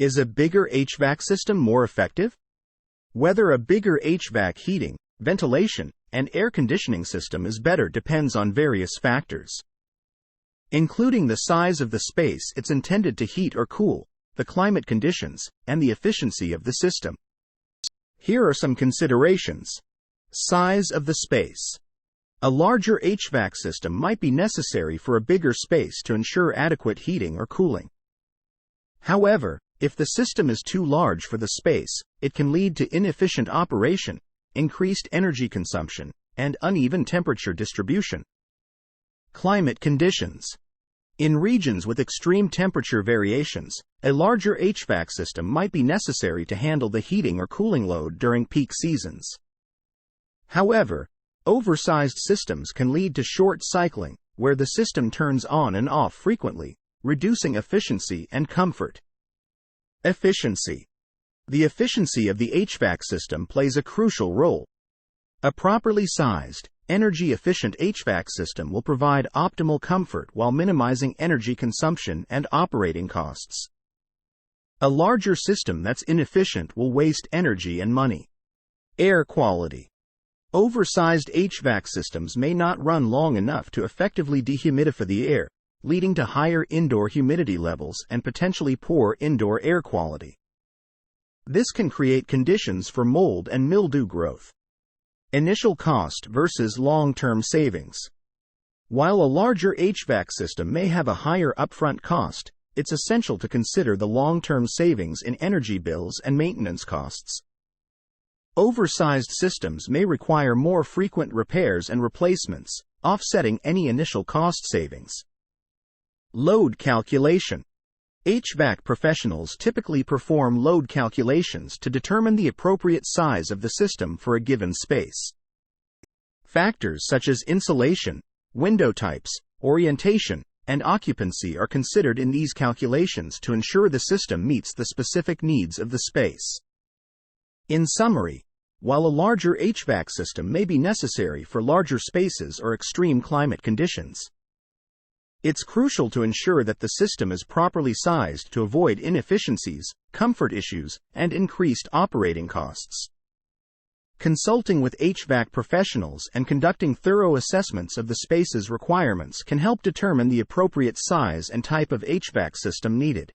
Is a bigger HVAC system more effective? Whether a bigger HVAC heating, ventilation, and air conditioning system is better depends on various factors, including the size of the space it's intended to heat or cool, the climate conditions, and the efficiency of the system. Here are some considerations. Size of the space. A larger HVAC system might be necessary for a bigger space to ensure adequate heating or cooling. However, if the system is too large for the space, it can lead to inefficient operation, increased energy consumption, and uneven temperature distribution. Climate conditions. In regions with extreme temperature variations, a larger HVAC system might be necessary to handle the heating or cooling load during peak seasons. However, oversized systems can lead to short cycling, where the system turns on and off frequently, reducing efficiency and comfort. Efficiency. The efficiency of the HVAC system plays a crucial role. A properly sized, energy-efficient HVAC system will provide optimal comfort while minimizing energy consumption and operating costs. A larger system that's inefficient will waste energy and money. Air quality. Oversized HVAC systems may not run long enough to effectively dehumidify the air, leading to higher indoor humidity levels and potentially poor indoor air quality. This can create conditions for mold and mildew growth. Initial cost versus long-term savings. While a larger HVAC system may have a higher upfront cost, it's essential to consider the long-term savings in energy bills and maintenance costs. Oversized systems may require more frequent repairs and replacements, offsetting any initial cost savings. Load calculation. HVAC professionals typically perform load calculations to determine the appropriate size of the system for a given space. Factors such as insulation, window types, orientation, and occupancy are considered in these calculations to ensure the system meets the specific needs of the space. In summary, while a larger HVAC system may be necessary for larger spaces or extreme climate conditions, it's crucial to ensure that the system is properly sized to avoid inefficiencies, comfort issues, and increased operating costs. Consulting with HVAC professionals and conducting thorough assessments of the space's requirements can help determine the appropriate size and type of HVAC system needed.